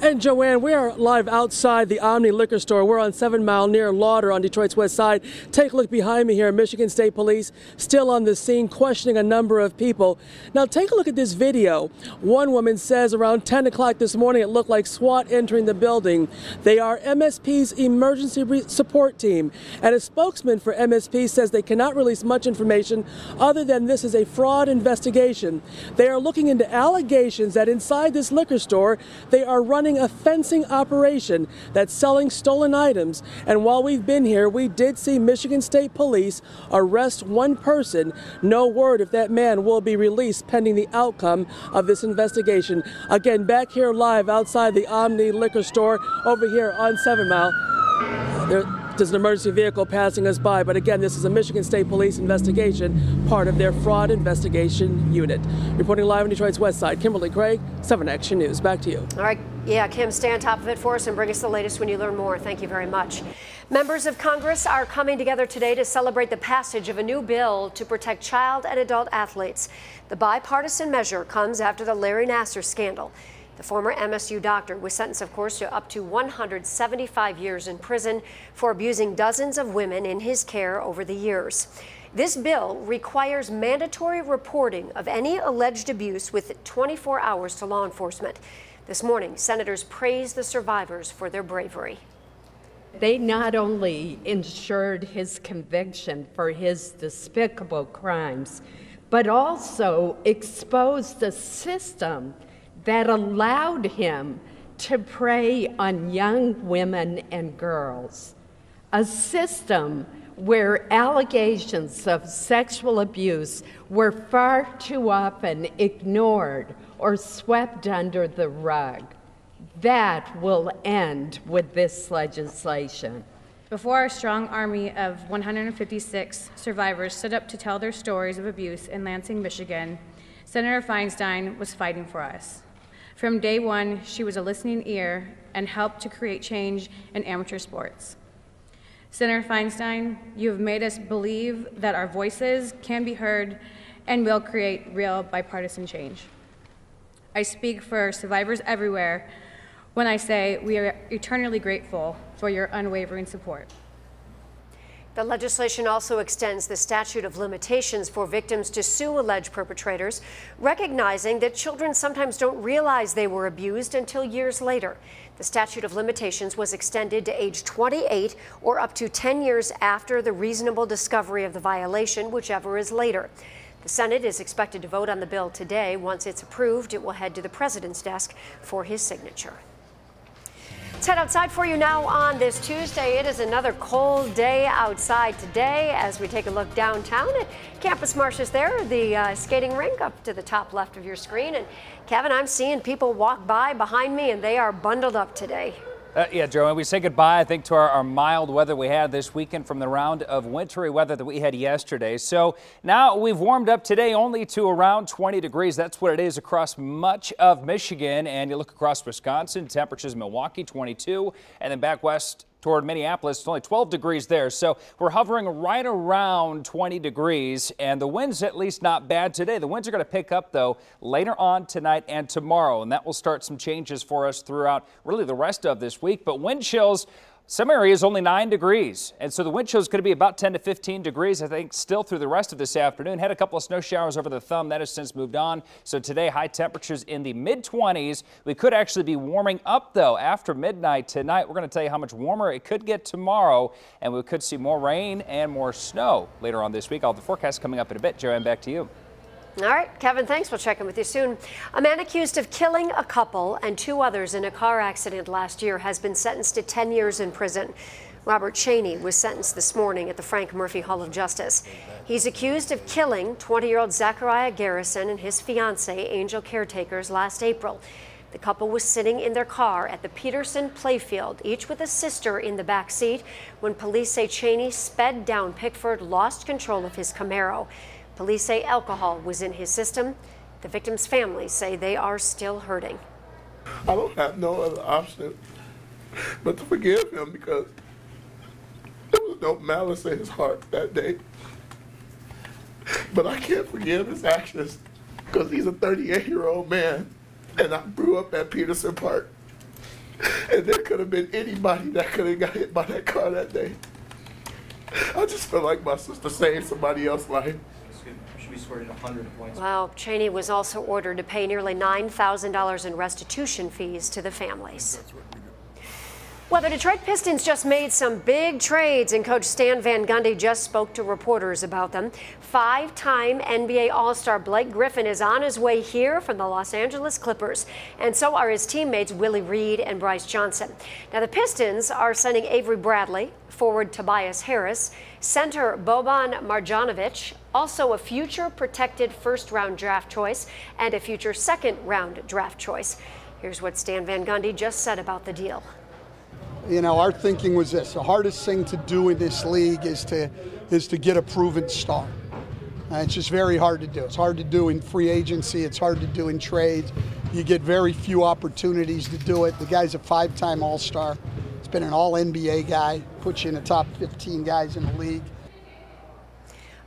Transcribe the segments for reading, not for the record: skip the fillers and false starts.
And Joanne, we are live outside the Omni liquor store. We're on 7 Mile near Lauder on Detroit's west side. Take a look behind me here. Michigan State Police still on the scene questioning a number of people. Now take a look at this video. One woman says around 10 o'clock this morning it looked like SWAT entering the building. They are MSP's emergency support team. And a spokesman for MSP says they cannot release much information other than this is a fraud investigation. They are looking into allegations that inside this liquor store they are running a fencing operation that's selling stolen items. And while we've been here, we did see Michigan State Police arrest one person. No word if that man will be released pending the outcome of this investigation. Again, back here live outside the Omni liquor store over here on 7 Mile. There's an emergency vehicle passing us by, but again, this is a Michigan State Police investigation, part of their fraud investigation unit. Reporting live on Detroit's west side, Kimberly Craig, 7 Action News. Back to you. All right, yeah, Kim, stay on top of it for us and bring us the latest when you learn more. Thank you very much. Members of Congress are coming together today to celebrate the passage of a new bill to protect child and adult athletes. The bipartisan measure comes after the Larry Nasser scandal. The former MSU doctor was sentenced, of course, to up to 175 years in prison for abusing dozens of women in his care over the years. This bill requires mandatory reporting of any alleged abuse within 24 hours to law enforcement. This morning, senators praised the survivors for their bravery. They not only ensured his conviction for his despicable crimes, but also exposed a system that allowed him to prey on young women and girls, a system where allegations of sexual abuse were far too often ignored or swept under the rug. That will end with this legislation. Before our strong army of 156 survivors stood up to tell their stories of abuse in Lansing, Michigan, Senator Feinstein was fighting for us. From day one, she was a listening ear and helped to create change in amateur sports. Senator Feinstein, you have made us believe that our voices can be heard and will create real bipartisan change. I speak for survivors everywhere when I say we are eternally grateful for your unwavering support. The legislation also extends the statute of limitations for victims to sue alleged perpetrators, recognizing that children sometimes don't realize they were abused until years later. The statute of limitations was extended to age 28 or up to 10 years after the reasonable discovery of the violation, whichever is later. The Senate is expected to vote on the bill today. Once it's approved, it will head to the president's desk for his signature. Let's head outside for you now on this Tuesday. It is another cold day outside today as we take a look downtown at Campus Martius there, the skating rink up to the top left of your screen. And Kevin, I'm seeing people walk by behind me and they are bundled up today. Yeah, Joanne, we say goodbye, I think, to our mild weather we had this weekend from the round of wintry weather that we had yesterday. So now we've warmed up today only to around 20 degrees. That's what it is across much of Michigan. And you look across Wisconsin, temperatures in Milwaukee, 22, and then back west toward Minneapolis, it's only 12 degrees there. So we're hovering right around 20 degrees, and the winds at least not bad today. The winds are going to pick up, though, later on tonight and tomorrow, and that will start some changes for us throughout really the rest of this week. But wind chills, some areas only 9 degrees, and so the wind chill is going to be about 10 to 15 degrees, I think, still through the rest of this afternoon. Had a couple of snow showers over the thumb. That has since moved on. So today, high temperatures in the mid-20s. We could actually be warming up, though, after midnight tonight. We're going to tell you how much warmer it could get tomorrow, and we could see more rain and more snow later on this week. All the forecasts coming up in a bit. Joanne, back to you. All right, Kevin, thanks. We'll check in with you soon. A man accused of killing a couple and 2 others in a car accident last year has been sentenced to 10 years in prison. Robert Cheney was sentenced this morning at the Frank Murphy Hall of Justice. He's accused of killing 20-year-old Zachariah Garrison and his fiancée, Angel Caretakers, last April. The couple was sitting in their car at the Peterson playfield, each with a sister in the back seat, when police say Cheney sped down Pickford, lost control of his Camaro. Police say alcohol was in his system. The victim's family say they are still hurting. I don't have no other option but to forgive him because there was no malice in his heart that day. But I can't forgive his actions because he's a 38-year-old man and I grew up at Peterson Park. And there could have been anybody that could have got hit by that car that day. I just feel like my sister saved somebody else's life. Should be scored 100 points. Wow. Cheney was also ordered to pay nearly $9,000 in restitution fees to the families. Well, the Detroit Pistons just made some big trades, and Coach Stan Van Gundy just spoke to reporters about them. Five-time NBA All-Star Blake Griffin is on his way here from the Los Angeles Clippers, and so are his teammates Willie Reed and Bryce Johnson. Now, the Pistons are sending Avery Bradley, forward Tobias Harris, center Boban Marjanovic, also a future protected first-round draft choice and a future second-round draft choice. Here's what Stan Van Gundy just said about the deal. You know, our thinking was this: the hardest thing to do in this league is to get a proven star. It's just very hard to do. It's hard to do in free agency. It's hard to do in trades. You get very few opportunities to do it. The guy's a five-time All-Star. He's been an All-NBA guy, puts you in the top 15 guys in the league.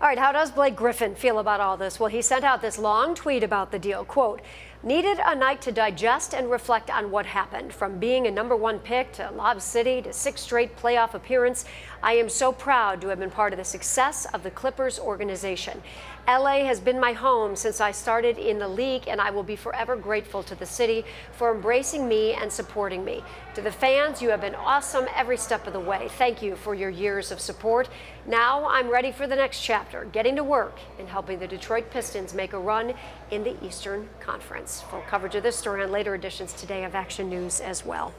All right, how does Blake Griffin feel about all this? Well, he sent out this long tweet about the deal. Quote, "Needed a night to digest and reflect on what happened. From being a #1 pick to Lob City to 6 straight playoff appearance, I am so proud to have been part of the success of the Clippers organization. LA has been my home since I started in the league, and I will be forever grateful to the city for embracing me and supporting me. To the fans, you have been awesome every step of the way. Thank you for your years of support. Now I'm ready for the next chapter, getting to work and helping the Detroit Pistons make a run in the Eastern Conference." Full coverage of this story on later editions today of Action News as well.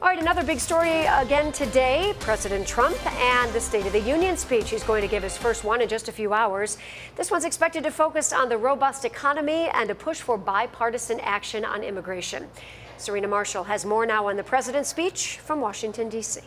All right, another big story again today, President Trump and the State of the Union speech. He's going to give his first one in just a few hours. This one's expected to focus on the robust economy and a push for bipartisan action on immigration. Serena Marshall has more now on the president's speech from Washington, D.C.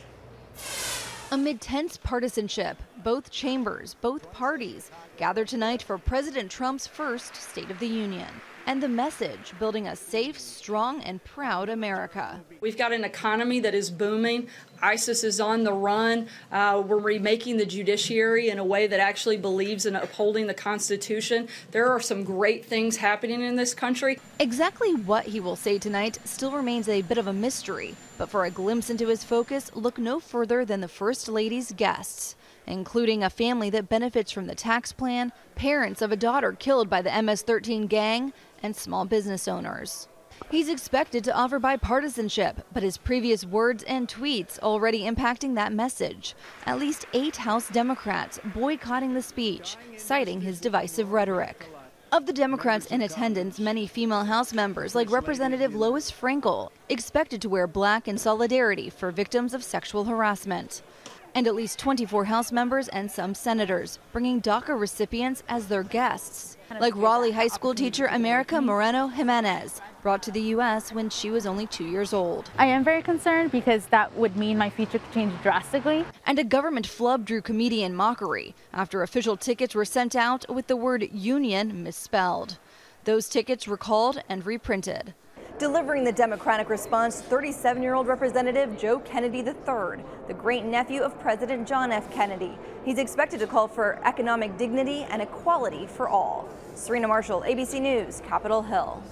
Amid tense partisanship, both chambers, both parties gather tonight for President Trump's first State of the Union. And the message, building a safe, strong, and proud America. We've got an economy that is booming. ISIS is on the run. We're remaking the judiciary in a way that actually believes in upholding the Constitution. There are some great things happening in this country. Exactly what he will say tonight still remains a bit of a mystery. But for a glimpse into his focus, look no further than the First Lady's guests, including a family that benefits from the tax plan, parents of a daughter killed by the MS-13 gang, and small business owners. He's expected to offer bipartisanship, but his previous words and tweets already impacting that message. At least 8 House Democrats boycotting the speech, citing his divisive rhetoric. Of the Democrats in attendance, many female House members, like Representative Lois Frankel, expected to wear black in solidarity for victims of sexual harassment. And at least 24 House members and some senators, bringing DACA recipients as their guests, like Raleigh High School teacher America Moreno Jimenez, brought to the U.S. when she was only 2 years old. I am very concerned because that would mean my future could change drastically. And a government flub drew comedian mockery after official tickets were sent out with the word union misspelled. Those tickets were called and reprinted. Delivering the Democratic response, 37-year-old Representative Joe Kennedy III, the great-nephew of President John F. Kennedy. He's expected to call for economic dignity and equality for all. Serena Marshall, ABC News, Capitol Hill.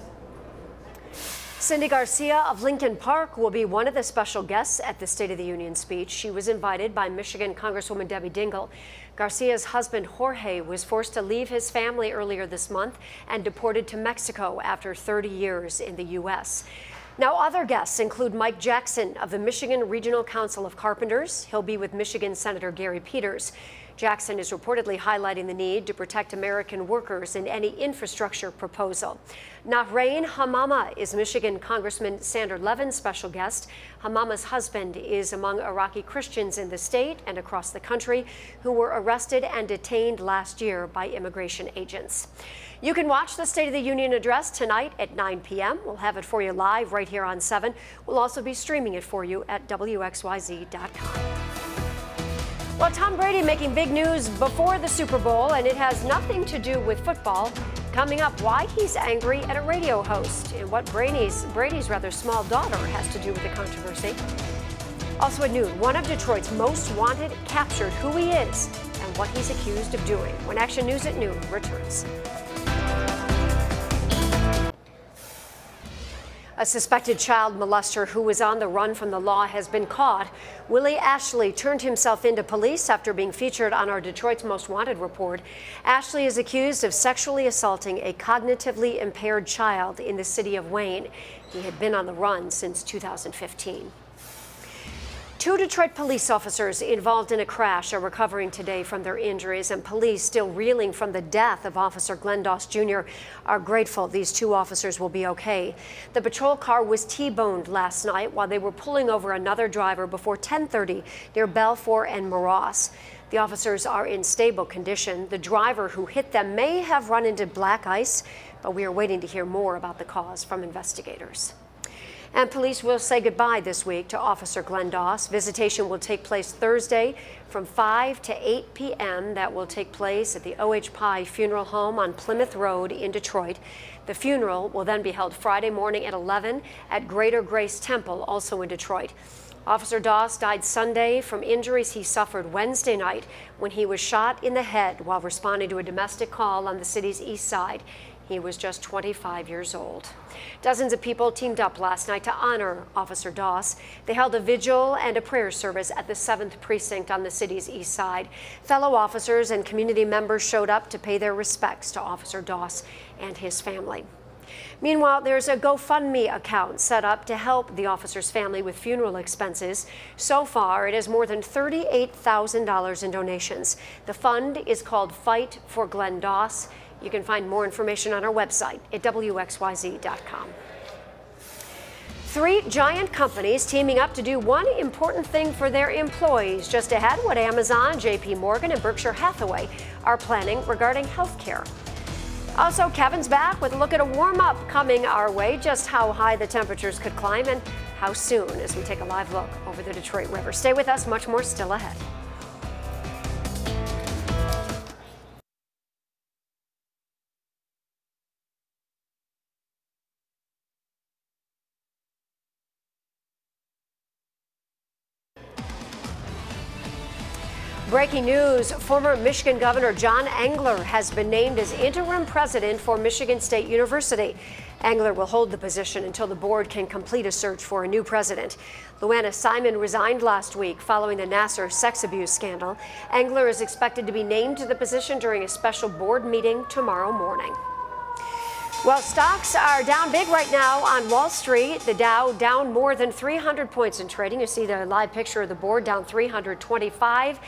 Cindy Garcia of Lincoln Park will be one of the special guests at the State of the Union speech. She was invited by Michigan Congresswoman Debbie Dingell. Garcia's husband, Jorge, was forced to leave his family earlier this month and deported to Mexico after 30 years in the U.S. Now, other guests include Mike Jackson of the Michigan Regional Council of Carpenters. He'll be with Michigan Senator Gary Peters. Jackson is reportedly highlighting the need to protect American workers in any infrastructure proposal. Nahrain Hamama is Michigan Congressman Sander Levin's special guest. Hamama's husband is among Iraqi Christians in the state and across the country who were arrested and detained last year by immigration agents. You can watch the State of the Union address tonight at 9 p.m. We'll have it for you live right here on 7. We'll also be streaming it for you at WXYZ.com. Well, Tom Brady making big news before the Super Bowl, and it has nothing to do with football. Coming up, why he's angry at a radio host and what Brady's rather small daughter has to do with the controversy. Also at noon, one of Detroit's most wanted captured who he is and what he's accused of doing. When Action News at noon returns. A suspected child molester who was on the run from the law has been caught. Willie Ashley turned himself into police after being featured on our Detroit's Most Wanted report. Ashley is accused of sexually assaulting a cognitively impaired child in the city of Wayne. He had been on the run since 2015. 2 Detroit police officers involved in a crash are recovering today from their injuries, and police, still reeling from the death of Officer Glenn Doss Jr., are grateful these 2 officers will be okay. The patrol car was T-boned last night while they were pulling over another driver before 10:30 near Balfour and Moross. The officers are in stable condition. The driver who hit them may have run into black ice, but we are waiting to hear more about the cause from investigators. And police will say goodbye this week to Officer Glenn Doss. Visitation will take place Thursday from 5 to 8 p.m. That will take place at the O.H. Pye Funeral Home on Plymouth Road in Detroit. The funeral will then be held Friday morning at 11 at Greater Grace Temple, also in Detroit. Officer Doss died Sunday from injuries he suffered Wednesday night when he was shot in the head while responding to a domestic call on the city's east side. He was just 25 years old. Dozens of people teamed up last night to honor Officer Doss. They held a vigil and a prayer service at the 7th Precinct on the city's east side. Fellow officers and community members showed up to pay their respects to Officer Doss and his family. Meanwhile, there's a GoFundMe account set up to help the officer's family with funeral expenses. So far, it has more than $38,000 in donations. The fund is called Fight for Glenn Doss. You can find more information on our website at WXYZ.com. 3 giant companies teaming up to do one important thing for their employees. Just ahead, what Amazon, JP Morgan, and Berkshire Hathaway are planning regarding healthcare. Also, Kevin's back with a look at a warm-up coming our way, just how high the temperatures could climb and how soon, as we take a live look over the Detroit River. Stay with us, much more still ahead. Breaking news, former Michigan Governor John Engler has been named as interim president for Michigan State University. Engler will hold the position until the board can complete a search for a new president. Luana Simon resigned last week following the Nasser sex abuse scandal. Engler is expected to be named to the position during a special board meeting tomorrow morning. Well, stocks are down big right now on Wall Street. The Dow down more than 300 points in trading. You see the live picture of the board down 325.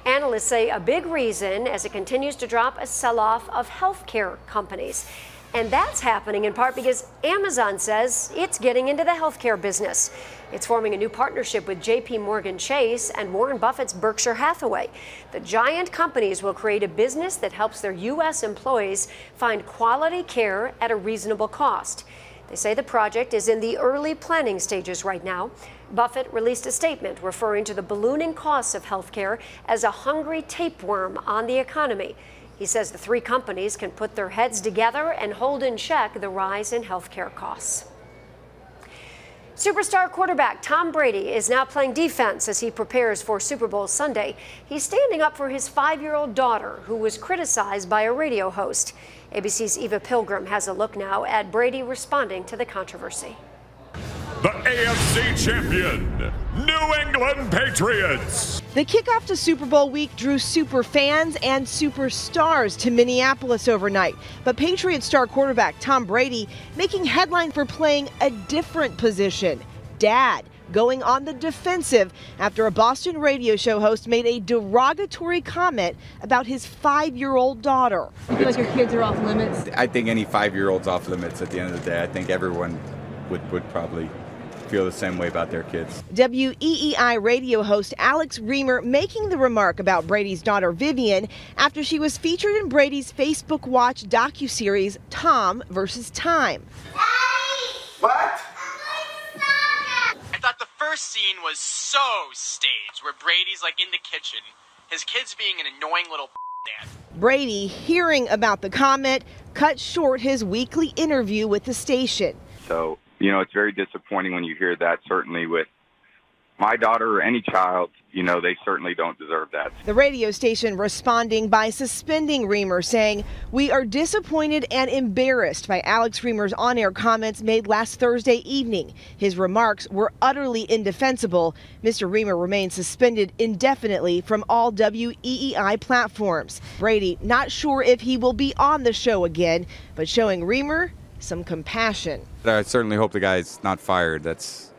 Analysts say a big reason as it continues to drop a sell-off of healthcare companies. And that's happening in part because Amazon says it's getting into the healthcare business. It's forming a new partnership with JP Morgan Chase and Warren Buffett's Berkshire Hathaway. The giant companies will create a business that helps their U.S. employees find quality care at a reasonable cost. They say the project is in the early planning stages right now. Buffett released a statement referring to the ballooning costs of healthcare as a hungry tapeworm on the economy. He says the 3 companies can put their heads together and hold in check the rise in healthcare costs. Superstar quarterback Tom Brady is now playing defense as he prepares for Super Bowl Sunday. He's standing up for his 5-year-old daughter, who was criticized by a radio host. ABC's Eva Pilgrim has a look now at Brady responding to the controversy. The AFC champion, New England Patriots. The kickoff to Super Bowl week drew super fans and superstars to Minneapolis overnight. But Patriots star quarterback Tom Brady making headline for playing a different position, dad, going on the defensive after a Boston radio show host made a derogatory comment about his 5-year-old daughter. You feel like your kids are off limits? I think any 5-year-old's off limits at the end of the day. I think everyone would probably feel the same way about their kids. WEEI radio host Alex Reamer making the remark about Brady's daughter Vivian after she was featured in Brady's Facebook Watch docuseries Tom vs. Time. What? I thought the first scene was so staged, where Brady's like in the kitchen, his kid's being an annoying little dad. Brady, hearing about the comment, cut short his weekly interview with the station. So, you know, it's very disappointing when you hear that, certainly with my daughter or any child, they certainly don't deserve that. The radio station responding by suspending Reamer, saying, "We are disappointed and embarrassed by Alex Reamer's on-air comments made last Thursday evening. His remarks were utterly indefensible. Mr. Reamer remains suspended indefinitely from all WEEI platforms." Brady not sure if he will be on the show again, but showing Reamer some compassion. I certainly hope the guy's not fired. That's